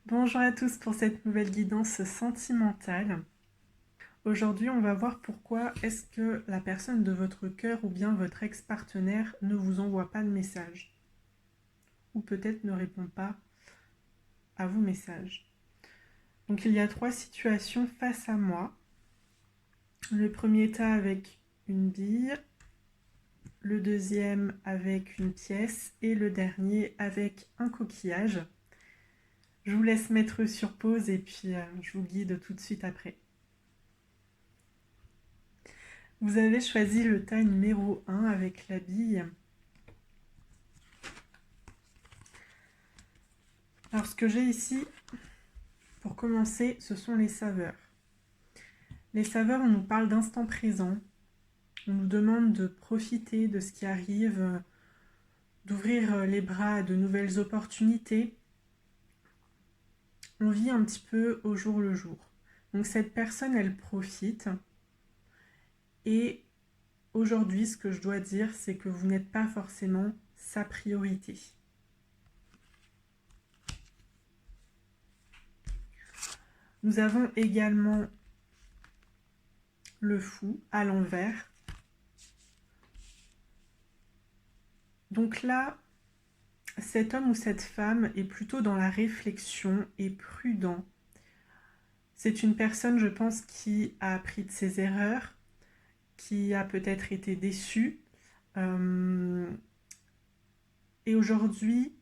Bonjour à tous pour cette nouvelle guidance sentimentale. Aujourd'hui, on va voir pourquoi est-ce que la personne de votre cœur ou bien votre ex-partenaire ne vous envoie pas de message ou peut-être ne répond pas à vos messages. Donc il y a trois situations face à moi. Le premier tas avec une bille, le deuxième avec une pièce et le dernier avec un coquillage. Je vous laisse mettre sur pause et puis je vous guide tout de suite après. Vous avez choisi le tas numéro 1 avec la bille. Alors ce que j'ai ici, pour commencer, ce sont les saveurs. Les saveurs, on nous parle d'instant présent. On nous demande de profiter de ce qui arrive, d'ouvrir les bras à de nouvelles opportunités. On vit un petit peu au jour le jour. Donc cette personne, elle profite. Et aujourd'hui, ce que je dois dire, c'est que vous n'êtes pas forcément sa priorité. Nous avons également le fou à l'envers. Donc là, cet homme ou cette femme est plutôt dans la réflexion et prudent. C'est une personne, je pense, qui a appris de ses erreurs, qui a peut-être été déçue. Et aujourd'hui,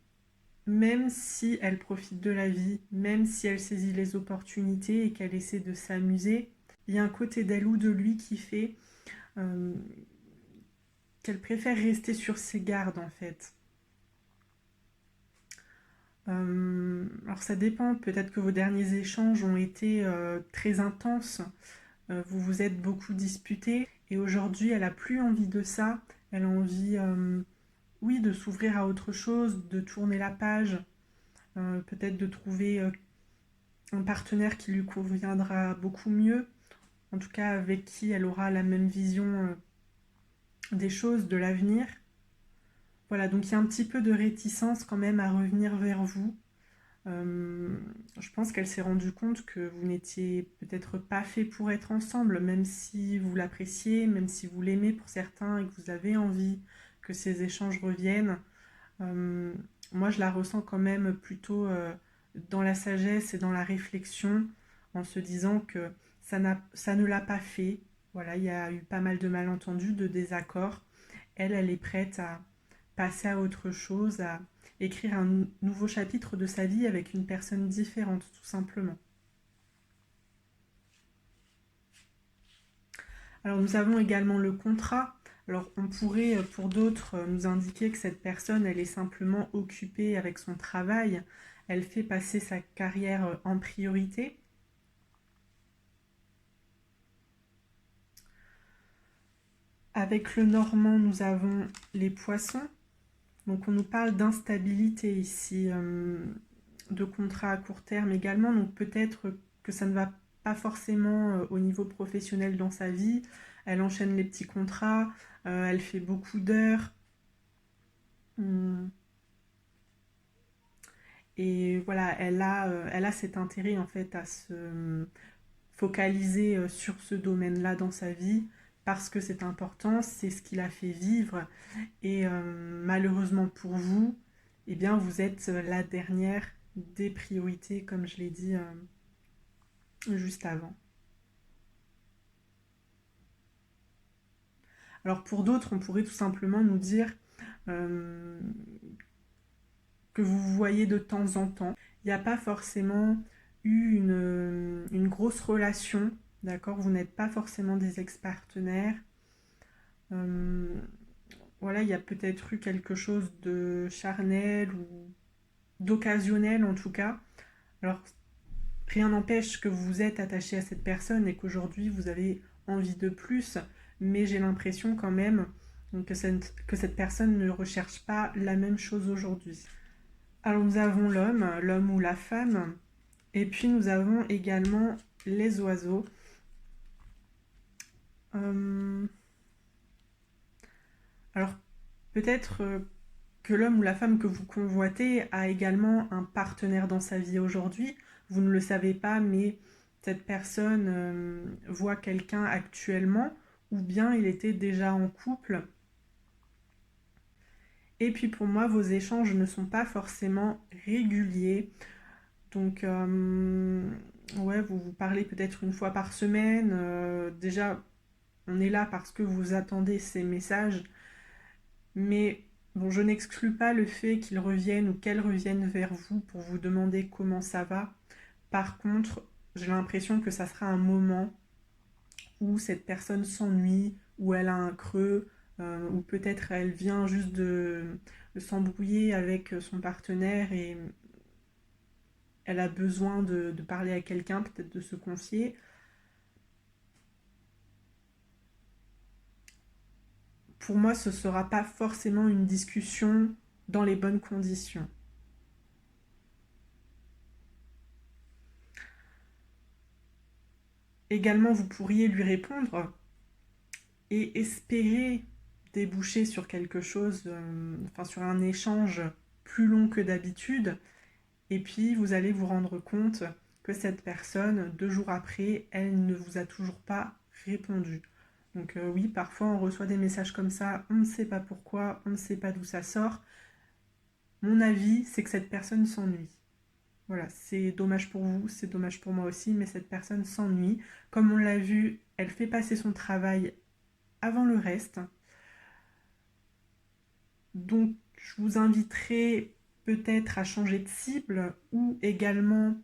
même si elle profite de la vie, même si elle saisit les opportunités et qu'elle essaie de s'amuser, il y a un côté d'elle ou de lui qui fait qu'elle préfère rester sur ses gardes en fait. Alors ça dépend, peut-être que vos derniers échanges ont été très intenses, vous vous êtes beaucoup disputés et aujourd'hui elle a plus envie de ça, elle a envie oui de s'ouvrir à autre chose, de tourner la page, peut-être de trouver un partenaire qui lui conviendra beaucoup mieux, en tout cas avec qui elle aura la même vision des choses, de l'avenir. Voilà, donc il y a un petit peu de réticence quand même à revenir vers vous. Je pense qu'elle s'est rendue compte que vous n'étiez peut-être pas fait pour être ensemble, même si vous l'appréciez, même si vous l'aimez pour certains et que vous avez envie que ces échanges reviennent. Moi, je la ressens quand même plutôt dans la sagesse et dans la réflexion, en se disant que ça ne l'a pas fait. Voilà, il y a eu pas mal de malentendus, de désaccords. Elle est prête à passer à autre chose, à écrire un nouveau chapitre de sa vie avec une personne différente, tout simplement. Alors nous avons également le contrat. Alors on pourrait pour d'autres nous indiquer que cette personne, elle est simplement occupée avec son travail, elle fait passer sa carrière en priorité. Avec le normand, nous avons les poissons. Donc on nous parle d'instabilité ici, de contrat à court terme également. Donc peut-être que ça ne va pas forcément au niveau professionnel dans sa vie. Elle enchaîne les petits contrats, elle fait beaucoup d'heures. Et voilà, elle a cet intérêt en fait à se focaliser sur ce domaine-là dans sa vie parce que c'est important, c'est ce qui la fait vivre. Et malheureusement pour vous, eh bien, vous êtes la dernière des priorités, comme je l'ai dit juste avant. Alors pour d'autres, on pourrait tout simplement nous dire euh, que vous vous voyez de temps en temps. Il n'y a pas forcément eu une grosse relation, d'accord. Vous n'êtes pas forcément des ex-partenaires. Euh, voilà, il y a peut-être eu quelque chose de charnel ou d'occasionnel en tout cas. Alors, rien n'empêche que vous vous êtes attaché à cette personne et qu'aujourd'hui vous avez envie de plus, mais j'ai l'impression quand même que cette personne ne recherche pas la même chose aujourd'hui. Alors nous avons l'homme ou la femme, et puis nous avons également les oiseaux. Alors peut-être que l'homme ou la femme que vous convoitez a également un partenaire dans sa vie aujourd'hui. Vous ne le savez pas, mais cette personne voit quelqu'un actuellement, ou bien il était déjà en couple. Et puis pour moi, vos échanges ne sont pas forcément réguliers. Donc, ouais, vous vous parlez peut-être une fois par semaine. Déjà, on est là parce que vous attendez ces messages. Mais bon, je n'exclus pas le fait qu'ils reviennent ou qu'elles reviennent vers vous pour vous demander comment ça va. Par contre, j'ai l'impression que ça sera un moment où cette personne s'ennuie, où elle a un creux, ou peut-être elle vient juste de s'embrouiller avec son partenaire et elle a besoin de parler à quelqu'un, peut-être de se confier. Pour moi, ce ne sera pas forcément une discussion dans les bonnes conditions. Également, vous pourriez lui répondre et espérer déboucher sur quelque chose, enfin sur un échange plus long que d'habitude. Et puis, vous allez vous rendre compte que cette personne, 2 jours après, elle ne vous a toujours pas répondu. Donc oui, parfois on reçoit des messages comme ça, on ne sait pas pourquoi, on ne sait pas d'où ça sort. Mon avis, c'est que cette personne s'ennuie. Voilà, c'est dommage pour vous, c'est dommage pour moi aussi, mais cette personne s'ennuie. Comme on l'a vu, elle fait passer son travail avant le reste. Donc, je vous inviterai peut-être à changer de cible ou également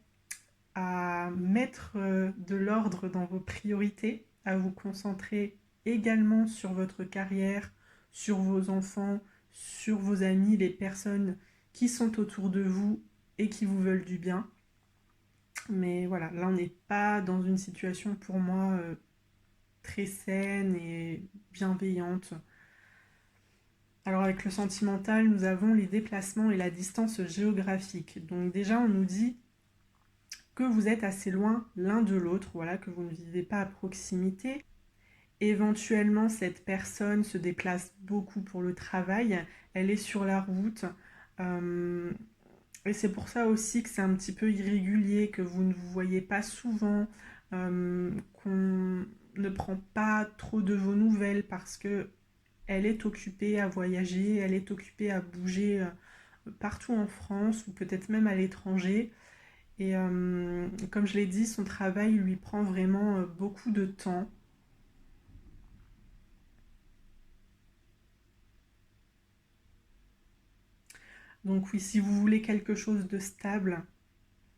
à mettre de l'ordre dans vos priorités, à vous concentrer également sur votre carrière, sur vos enfants, sur vos amis, les personnes qui sont autour de vous et qui vous veulent du bien. Mais voilà, là on n'est pas dans une situation pour moi très saine et bienveillante. Alors avec le sentimental, nous avons les déplacements et la distance géographique. Donc déjà on nous dit que vous êtes assez loin l'un de l'autre, voilà, que vous ne vivez pas à proximité. Éventuellement, cette personne se déplace beaucoup pour le travail, elle est sur la route. euh, et c'est pour ça aussi que c'est un petit peu irrégulier, que vous ne vous voyez pas souvent, qu'on ne prend pas trop de vos nouvelles parce que elle est occupée à voyager, elle est occupée à bouger partout en France ou peut-être même à l'étranger. Et comme je l'ai dit, son travail lui prend vraiment beaucoup de temps. Donc oui, si vous voulez quelque chose de stable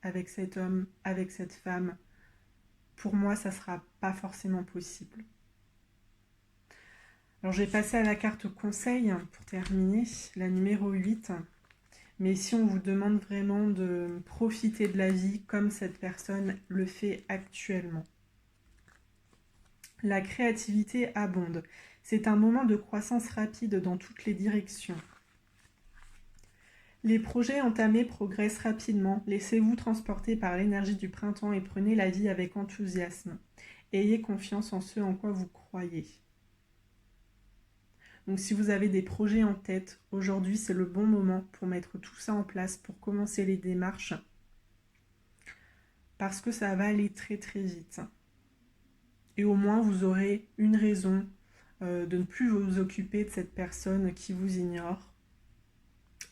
avec cet homme, avec cette femme, pour moi, ça ne sera pas forcément possible. Alors je vais passer à la carte conseil pour terminer, la numéro 8. Mais si on vous demande vraiment de profiter de la vie comme cette personne le fait actuellement. La créativité abonde. C'est un moment de croissance rapide dans toutes les directions. Les projets entamés progressent rapidement. Laissez-vous transporter par l'énergie du printemps et prenez la vie avec enthousiasme. Ayez confiance en ce en quoi vous croyez. Donc si vous avez des projets en tête, aujourd'hui c'est le bon moment pour mettre tout ça en place, pour commencer les démarches, parce que ça va aller très très vite. Et au moins vous aurez une raison de ne plus vous occuper de cette personne qui vous ignore.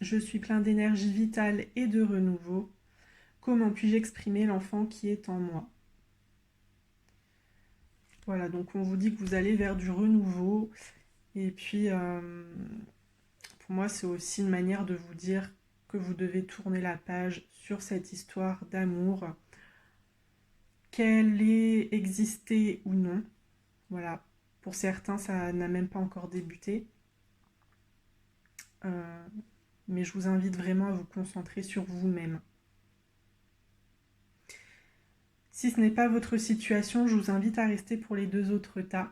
Je suis plein d'énergie vitale et de renouveau. Comment puis-je exprimer l'enfant qui est en moi? Voilà, donc on vous dit que vous allez vers du renouveau. Et puis, pour moi, c'est aussi une manière de vous dire que vous devez tourner la page sur cette histoire d'amour, qu'elle ait existé ou non. Voilà, pour certains, ça n'a même pas encore débuté. Mais je vous invite vraiment à vous concentrer sur vous-même. Si ce n'est pas votre situation, je vous invite à rester pour les 2 autres tas.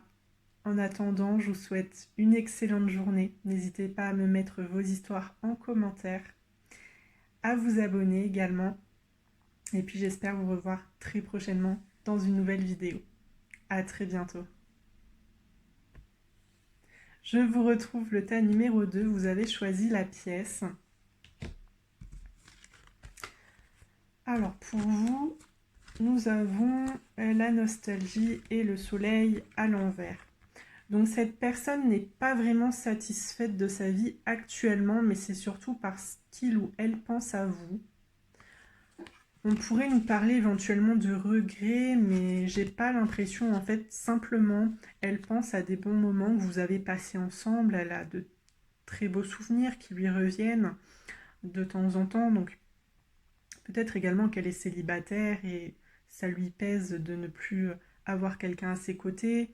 En attendant, je vous souhaite une excellente journée. N'hésitez pas à me mettre vos histoires en commentaire, à vous abonner également. Et puis j'espère vous revoir très prochainement dans une nouvelle vidéo. À très bientôt. Je vous retrouve le tas numéro 2. Vous avez choisi la pièce. Alors, pour vous, nous avons la nostalgie et le soleil à l'envers. Donc, cette personne n'est pas vraiment satisfaite de sa vie actuellement, mais c'est surtout parce qu'il ou elle pense à vous. On pourrait nous parler éventuellement de regrets, mais j'ai pas l'impression, en fait, simplement, elle pense à des bons moments que vous avez passés ensemble, elle a de très beaux souvenirs qui lui reviennent de temps en temps, donc peut-être également qu'elle est célibataire et ça lui pèse de ne plus avoir quelqu'un à ses côtés,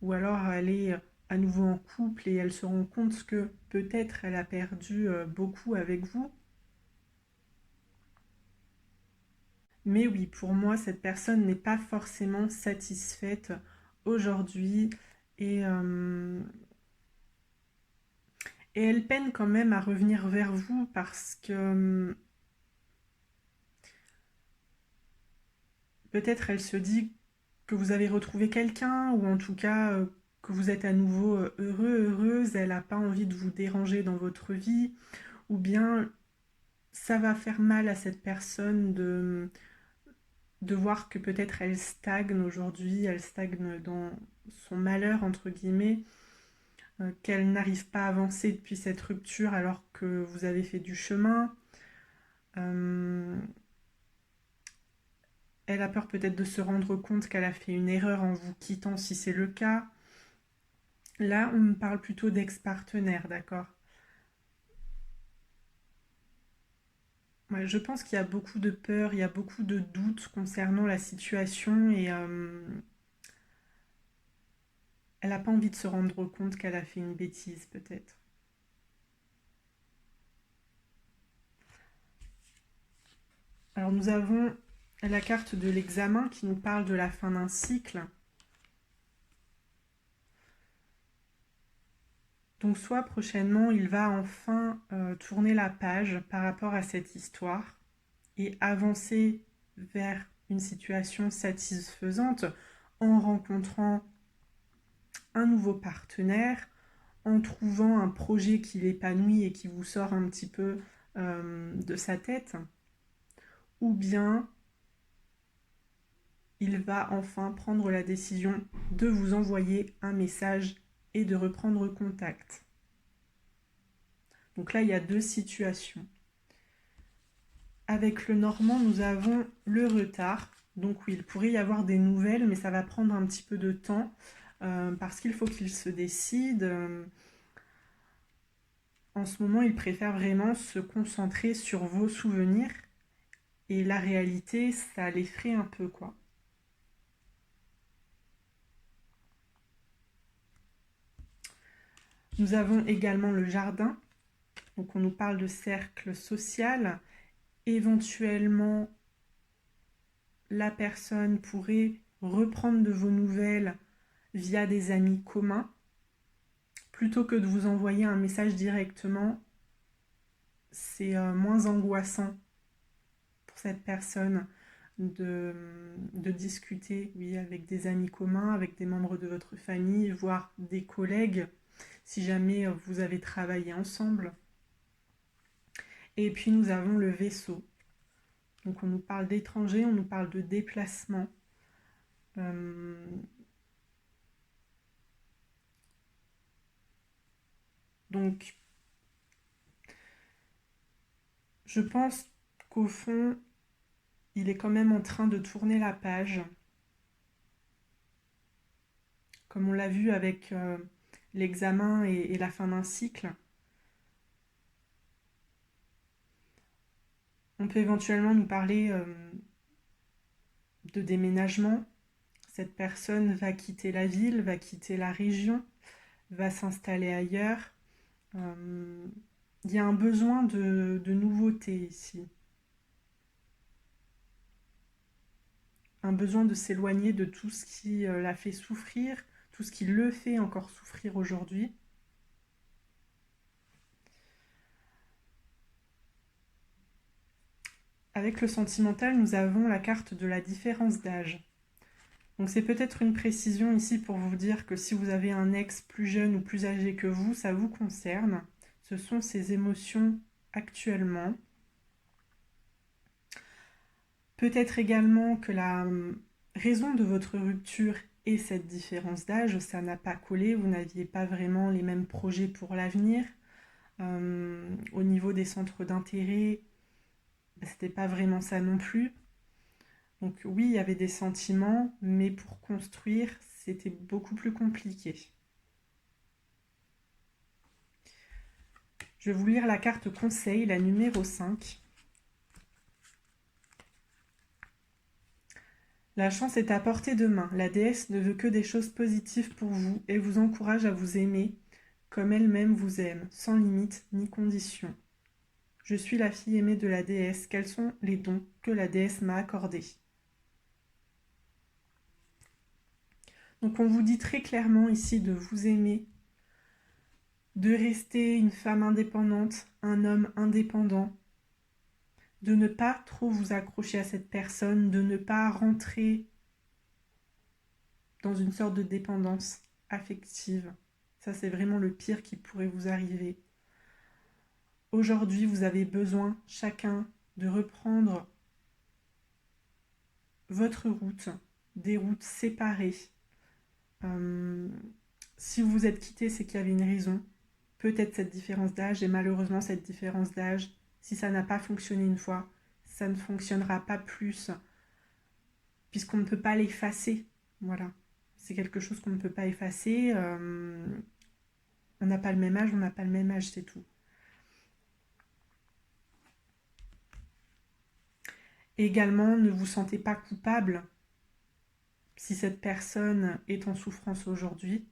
ou alors elle est à nouveau en couple et elle se rend compte que peut-être elle a perdu beaucoup avec vous. Mais oui, pour moi, cette personne n'est pas forcément satisfaite aujourd'hui et, euh, et elle peine quand même à revenir vers vous parce que peut-être elle se dit que vous avez retrouvé quelqu'un ou en tout cas que vous êtes à nouveau heureux, heureuse, elle n'a pas envie de vous déranger dans votre vie ou bien ça va faire mal à cette personne de voir que peut-être elle stagne aujourd'hui, elle stagne dans son malheur, entre guillemets, qu'elle n'arrive pas à avancer depuis cette rupture alors que vous avez fait du chemin. Euh, Elle a peur peut-être de se rendre compte qu'elle a fait une erreur en vous quittant si c'est le cas. Là, on me parle plutôt d'ex-partenaire, d'accord? Ouais, je pense qu'il y a beaucoup de peur, il y a beaucoup de doutes concernant la situation et elle n'a pas envie de se rendre compte qu'elle a fait une bêtise peut-être. Alors nous avons la carte de l'examen qui nous parle de la fin d'un cycle. Donc soit prochainement il va enfin tourner la page par rapport à cette histoire et avancer vers une situation satisfaisante en rencontrant un nouveau partenaire, en trouvant un projet qui l'épanouit et qui vous sort un petit peu de sa tête, ou bien il va enfin prendre la décision de vous envoyer un message et de reprendre contact. Donc là, il y a deux situations. Avec le normand, nous avons le retard. Donc oui, il pourrait y avoir des nouvelles, mais ça va prendre un petit peu de temps parce qu'il faut qu'il se décide. En ce moment, il préfère vraiment se concentrer sur vos souvenirs et la réalité, ça l'effraie un peu, quoi. Nous avons également le jardin. Donc on nous parle de cercle social. Éventuellement, la personne pourrait reprendre de vos nouvelles via des amis communs. Plutôt que de vous envoyer un message directement, c'est moins angoissant pour cette personne de discuter, oui, avec des amis communs, avec des membres de votre famille, voire des collègues, si jamais vous avez travaillé ensemble. Et puis nous avons le vaisseau. Donc on nous parle d'étrangers, on nous parle de déplacement. Euh, donc je pense qu'au fond, il est quand même en train de tourner la page, comme on l'a vu avec l'examen et la fin d'un cycle. On peut éventuellement nous parler de déménagement. Cette personne va quitter la ville, va quitter la région, va s'installer ailleurs. Il y a un besoin de nouveauté ici. Un besoin de s'éloigner de tout ce qui l'a fait souffrir, tout ce qui le fait encore souffrir aujourd'hui. Avec le sentimental, nous avons la carte de la différence d'âge. Donc c'est peut-être une précision ici pour vous dire que si vous avez un ex plus jeune ou plus âgé que vous, ça vous concerne. Ce sont ces émotions actuellement. Peut-être également que la raison de votre rupture est cette différence d'âge, ça n'a pas collé, vous n'aviez pas vraiment les mêmes projets pour l'avenir. Au niveau des centres d'intérêt, c'était pas vraiment ça non plus. Donc oui, il y avait des sentiments, mais pour construire, c'était beaucoup plus compliqué. Je vais vous lire la carte conseil, la numéro 5. La chance est à portée de main. La déesse ne veut que des choses positives pour vous et vous encourage à vous aimer comme elle-même vous aime, sans limite ni condition. Je suis la fille aimée de la déesse. Quels sont les dons que la déesse m'a accordés? Donc on vous dit très clairement ici de vous aimer, de rester une femme indépendante, un homme indépendant, de ne pas trop vous accrocher à cette personne, de ne pas rentrer dans une sorte de dépendance affective. Ça, c'est vraiment le pire qui pourrait vous arriver. Aujourd'hui, vous avez besoin, chacun, de reprendre votre route, des routes séparées. Si vous vous êtes quittés, c'est qu'il y avait une raison. Peut-être cette différence d'âge, et malheureusement, cette différence d'âge, si ça n'a pas fonctionné une fois, ça ne fonctionnera pas plus, puisqu'on ne peut pas l'effacer. Voilà. C'est quelque chose qu'on ne peut pas effacer. On n'a pas le même âge, on n'a pas le même âge, c'est tout. Également, ne vous sentez pas coupable si cette personne est en souffrance aujourd'hui.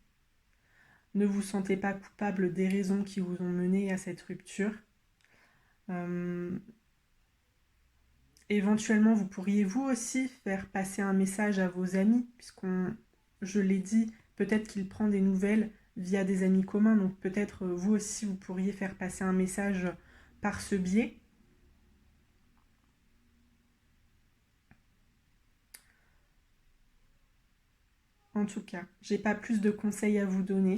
Ne vous sentez pas coupable des raisons qui vous ont mené à cette rupture. Éventuellement, vous pourriez vous aussi faire passer un message à vos amis, je l'ai dit, peut-être qu'il prend des nouvelles via des amis communs, donc peut-être vous aussi, vous pourriez faire passer un message par ce biais. En tout cas, j'ai pas plus de conseils à vous donner.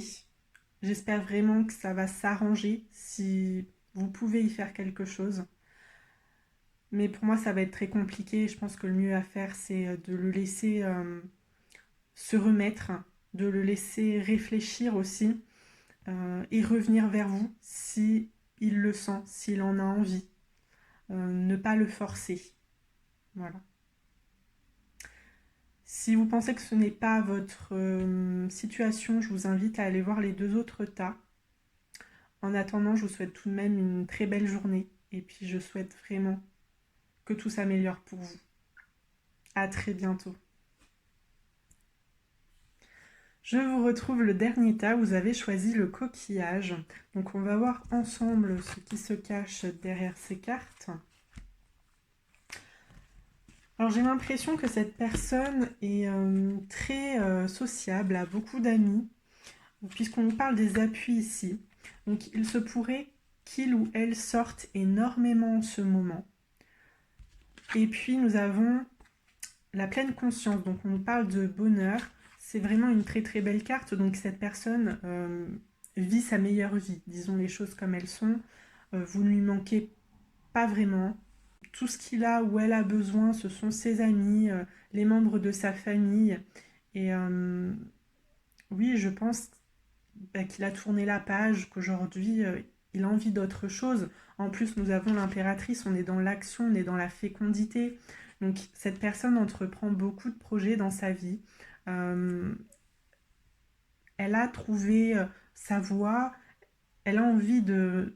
J'espère vraiment que ça va s'arranger si vous pouvez y faire quelque chose. Mais pour moi, ça va être très compliqué. Je pense que le mieux à faire, c'est de le laisser se remettre, de le laisser réfléchir aussi et revenir vers vous si il le sent, s'il en a envie. Ne pas le forcer. Voilà. Si vous pensez que ce n'est pas votre situation, je vous invite à aller voir les deux autres tas. En attendant, je vous souhaite tout de même une très belle journée et puis je souhaite vraiment que tout s'améliore pour vous. À très bientôt. Je vous retrouve le dernier tas, vous avez choisi le coquillage. Donc on va voir ensemble ce qui se cache derrière ces cartes. Alors j'ai l'impression que cette personne est très sociable, a beaucoup d'amis, puisqu'on nous parle des appuis ici. Donc il se pourrait qu'il ou elle sorte énormément en ce moment. Et puis nous avons la pleine conscience, donc on nous parle de bonheur. C'est vraiment une très très belle carte, donc cette personne vit sa meilleure vie, disons les choses comme elles sont. Vous ne lui manquez pas vraiment. Tout ce qu'il a ou elle a besoin, ce sont ses amis, les membres de sa famille. Et oui, je pense qu'il a tourné la page, qu'aujourd'hui, il a envie d'autre chose. En plus, nous avons l'impératrice, on est dans l'action, on est dans la fécondité. Donc, cette personne entreprend beaucoup de projets dans sa vie. Elle a trouvé sa voie, elle a envie de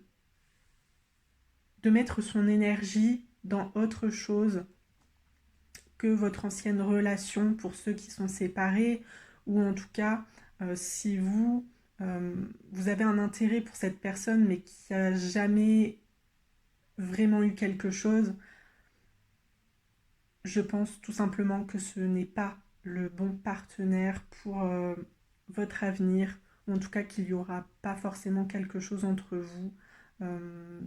mettre son énergie dans autre chose que votre ancienne relation pour ceux qui sont séparés, ou en tout cas, si vous avez un intérêt pour cette personne mais qui n'a jamais vraiment eu quelque chose, je pense tout simplement que ce n'est pas le bon partenaire pour votre avenir, ou en tout cas qu'il n'y aura pas forcément quelque chose entre vous, euh,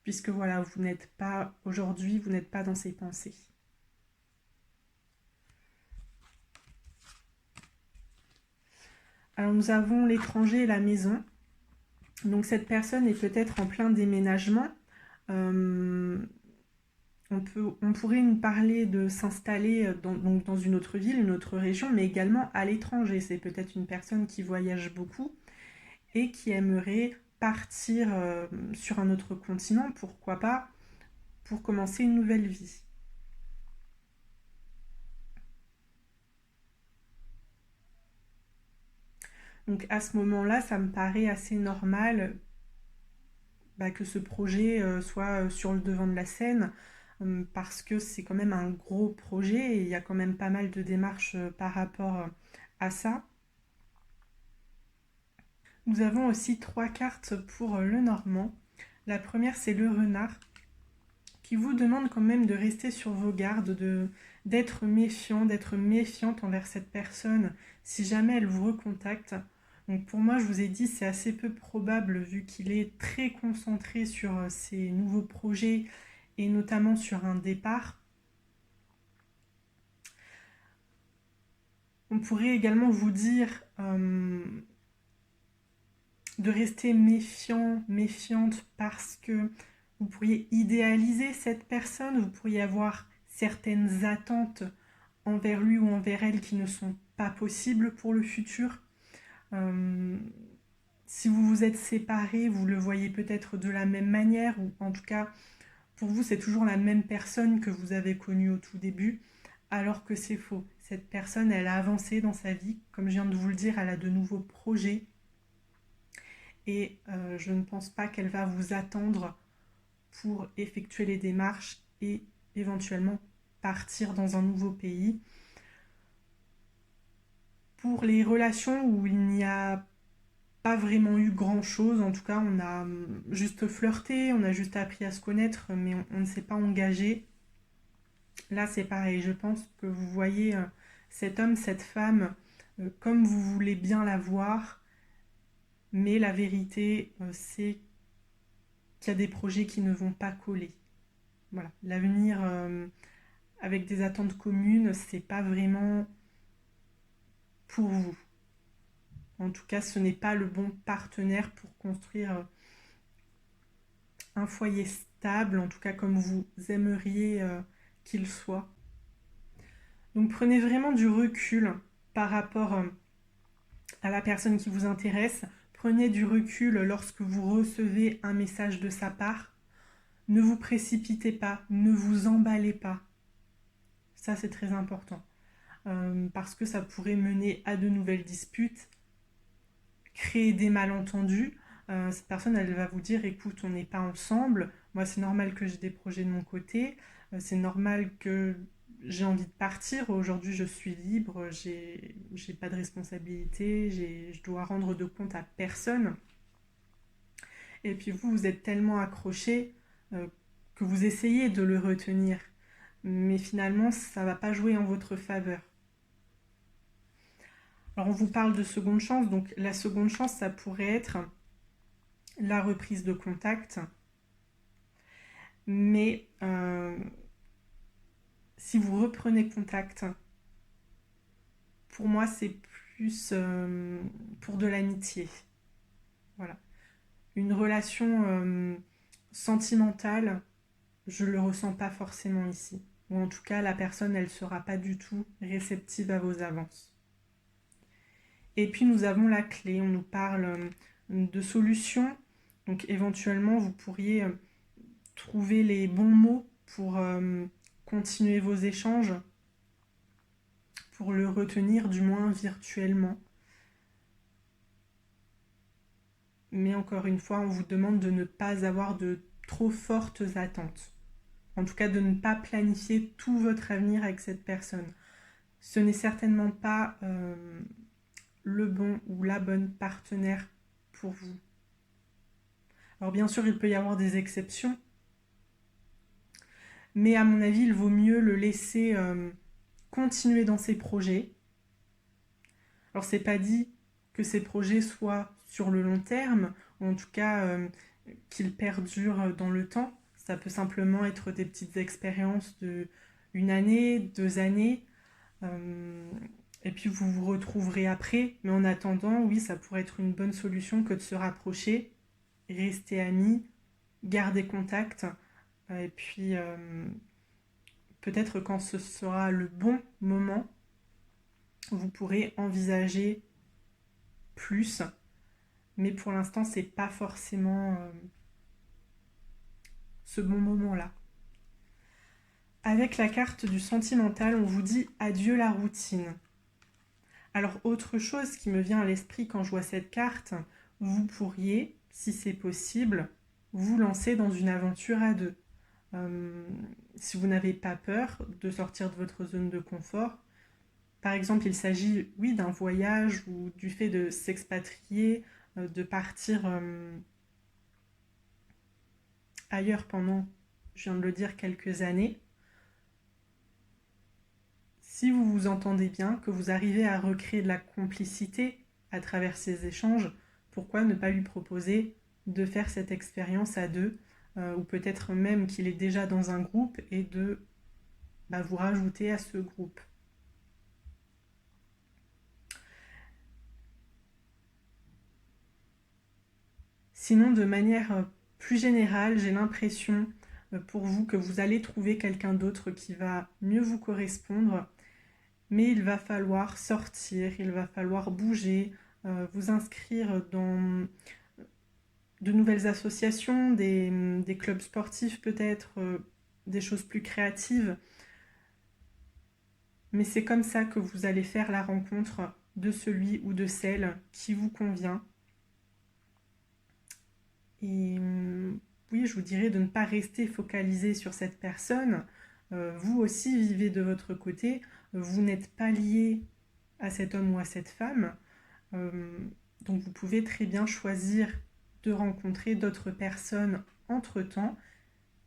puisque voilà, vous n'êtes pas, aujourd'hui, vous n'êtes pas dans ses pensées. Alors nous avons l'étranger et la maison. Donc cette personne est peut-être en plein déménagement. On pourrait nous parler de s'installer donc dans une autre ville, une autre région, mais également à l'étranger. C'est peut-être une personne qui voyage beaucoup et qui aimerait partir sur un autre continent, pourquoi pas, pour commencer une nouvelle vie. Donc à ce moment-là, ça me paraît assez normal que ce projet soit sur le devant de la scène, parce que c'est quand même un gros projet et il y a quand même pas mal de démarches par rapport à ça. Nous avons aussi 3 cartes pour le Normand. La première, c'est le renard, qui vous demande quand même de rester sur vos gardes, d'être méfiant, d'être méfiante envers cette personne si jamais elle vous recontacte. Donc pour moi, je vous ai dit, c'est assez peu probable vu qu'il est très concentré sur ses nouveaux projets et notamment sur un départ. On pourrait également vous dire de rester méfiant, méfiante parce que vous pourriez idéaliser cette personne, vous pourriez avoir certaines attentes envers lui ou envers elle qui ne sont pas possibles pour le futur. Si vous vous êtes séparés, vous le voyez peut-être de la même manière, ou en tout cas, pour vous, c'est toujours la même personne que vous avez connue au tout début, alors que c'est faux. Cette personne, elle a avancé dans sa vie, comme je viens de vous le dire, elle a de nouveaux projets, et je ne pense pas qu'elle va vous attendre pour effectuer les démarches et éventuellement partir dans un nouveau pays. Pour les relations où il n'y a pas vraiment eu grand chose, en tout cas on a juste flirté, on a juste appris à se connaître, mais on ne s'est pas engagé. Là c'est pareil, je pense que vous voyez cet homme, cette femme, comme vous voulez bien la voir, mais la vérité c'est qu'il y a des projets qui ne vont pas coller. Voilà, l'avenir avec des attentes communes, c'est pas vraiment pour vous. En tout cas, ce n'est pas le bon partenaire pour construire un foyer stable, en tout cas comme vous aimeriez qu'il soit. Donc prenez vraiment du recul par rapport à la personne qui vous intéresse. Prenez du recul lorsque vous recevez un message de sa part. Ne vous précipitez pas, ne vous emballez pas. Ça, c'est très important. Parce que ça pourrait mener à de nouvelles disputes, créer des malentendus. Cette personne, elle va vous dire, écoute, on n'est pas ensemble. Moi, c'est normal que j'ai des projets de mon côté. C'est normal que j'ai envie de partir. Aujourd'hui, je suis libre. J'ai pas de responsabilité. Je dois rendre de compte à personne. Et puis vous, vous êtes tellement accroché que vous essayez de le retenir. Mais finalement, ça va pas jouer en votre faveur. Alors, on vous parle de seconde chance. Donc, la seconde chance, ça pourrait être la reprise de contact. Mais si vous reprenez contact, pour moi, c'est plus pour de l'amitié. Voilà. Une relation sentimentale, je ne le ressens pas forcément ici. Ou en tout cas, la personne, elle ne sera pas du tout réceptive à vos avances. Et puis, nous avons la clé. On nous parle de solutions. Donc, éventuellement, vous pourriez trouver les bons mots pour continuer vos échanges, pour le retenir du moins virtuellement. Mais encore une fois, on vous demande de ne pas avoir de trop fortes attentes. En tout cas, de ne pas planifier tout votre avenir avec cette personne. Ce n'est certainement pas le bon ou la bonne partenaire pour vous. Alors bien sûr, il peut y avoir des exceptions, mais à mon avis, il vaut mieux le laisser continuer dans ses projets. Alors c'est pas dit que ces projets soient sur le long terme, ou en tout cas qu'ils perdurent dans le temps. Ça peut simplement être des petites expériences de 1 année, 2 années. Et puis vous vous retrouverez après, mais en attendant, oui, ça pourrait être une bonne solution que de se rapprocher, rester amis, garder contact, et puis peut-être quand ce sera le bon moment, vous pourrez envisager plus, mais pour l'instant, c'est pas forcément ce bon moment-là. Avec la carte du sentimental, on vous dit adieu la routine. Alors, autre chose qui me vient à l'esprit quand je vois cette carte, vous pourriez, si c'est possible, vous lancer dans une aventure à deux. Euh, si vous n'avez pas peur de sortir de votre zone de confort, par exemple, il s'agit, oui, d'un voyage ou du fait de s'expatrier, de partir ailleurs pendant, je viens de le dire, quelques années. Si vous vous entendez bien, que vous arrivez à recréer de la complicité à travers ces échanges, pourquoi ne pas lui proposer de faire cette expérience à deux, ou peut-être même qu'il est déjà dans un groupe et de vous rajouter à ce groupe. Sinon, de manière plus générale, j'ai l'impression pour vous que vous allez trouver quelqu'un d'autre qui va mieux vous correspondre, mais il va falloir sortir, il va falloir bouger, vous inscrire dans de nouvelles associations, des clubs sportifs peut-être, des choses plus créatives. Mais c'est comme ça que vous allez faire la rencontre de celui ou de celle qui vous convient. Et oui, je vous dirais de ne pas rester focalisé sur cette personne. Vous aussi vivez de votre côté. Vous n'êtes pas lié à cet homme ou à cette femme. Donc vous pouvez très bien choisir de rencontrer d'autres personnes entre-temps.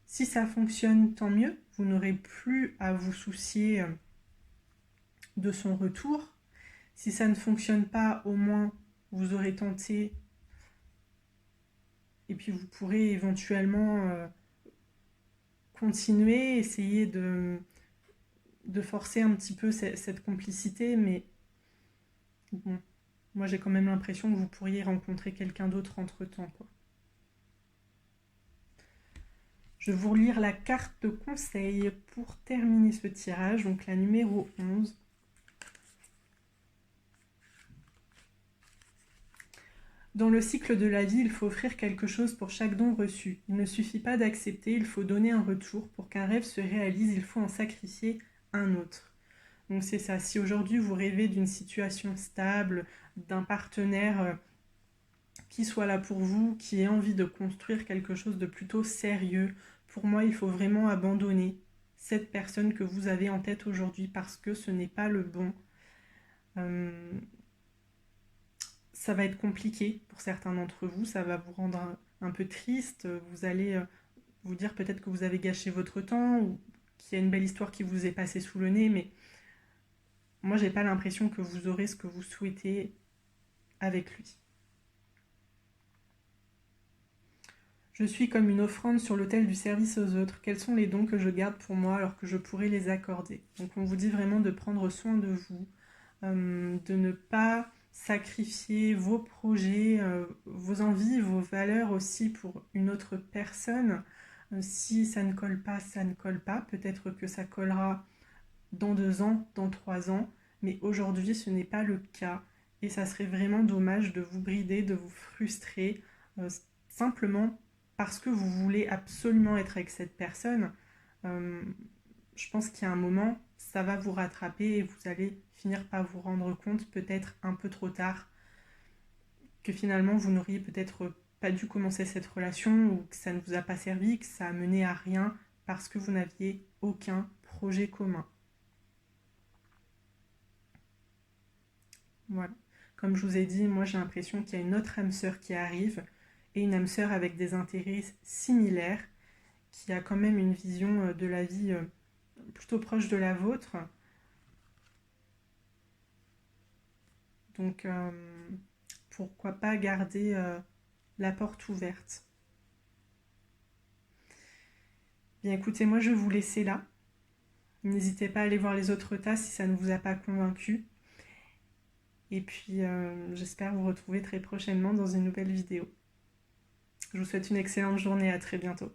Si ça fonctionne, tant mieux. Vous n'aurez plus à vous soucier de son retour. Si ça ne fonctionne pas, au moins vous aurez tenté et puis vous pourrez éventuellement continuer, essayer de forcer un petit peu cette complicité, mais bon, moi j'ai quand même l'impression que vous pourriez rencontrer quelqu'un d'autre entre-temps, quoi. Je vais vous relire la carte conseil pour terminer ce tirage, donc la numéro 11. Dans le cycle de la vie, il faut offrir quelque chose pour chaque don reçu. Il ne suffit pas d'accepter, il faut donner un retour. Pour qu'un rêve se réalise, il faut en sacrifier un autre. Donc c'est ça, si aujourd'hui vous rêvez d'une situation stable, d'un partenaire qui soit là pour vous, qui ait envie de construire quelque chose de plutôt sérieux, pour moi il faut vraiment abandonner cette personne que vous avez en tête aujourd'hui parce que ce n'est pas le bon. Ça va être compliqué pour certains d'entre vous, ça va vous rendre un peu triste, vous allez vous dire peut-être que vous avez gâché votre temps ou qu'il y a une belle histoire qui vous est passée sous le nez, mais moi j'ai pas l'impression que vous aurez ce que vous souhaitez avec lui. Je suis comme une offrande sur l'autel du service aux autres. Quels sont les dons que je garde pour moi alors que je pourrais les accorder? Donc on vous dit vraiment de prendre soin de vous, de ne pas sacrifier vos projets, vos envies, vos valeurs aussi pour une autre personne. Si ça ne colle pas, ça ne colle pas. Peut-être que ça collera dans 2 ans, dans 3 ans, mais aujourd'hui ce n'est pas le cas. Et ça serait vraiment dommage de vous brider, de vous frustrer, simplement parce que vous voulez absolument être avec cette personne. Euh, je pense qu'il y a un moment, ça va vous rattraper et vous allez finir par vous rendre compte, peut-être un peu trop tard, que finalement vous n'auriez peut-être pas dû commencer cette relation ou que ça ne vous a pas servi, que ça a mené à rien parce que vous n'aviez aucun projet commun. Voilà. Comme je vous ai dit, moi j'ai l'impression qu'il y a une autre âme sœur qui arrive et une âme sœur avec des intérêts similaires qui a quand même une vision de la vie plutôt proche de la vôtre. Donc pourquoi pas garder la porte ouverte. Bien écoutez, moi je vais vous laisser là. N'hésitez pas à aller voir les autres tas si ça ne vous a pas convaincu. Et puis j'espère vous retrouver très prochainement dans une nouvelle vidéo. Je vous souhaite une excellente journée, à très bientôt.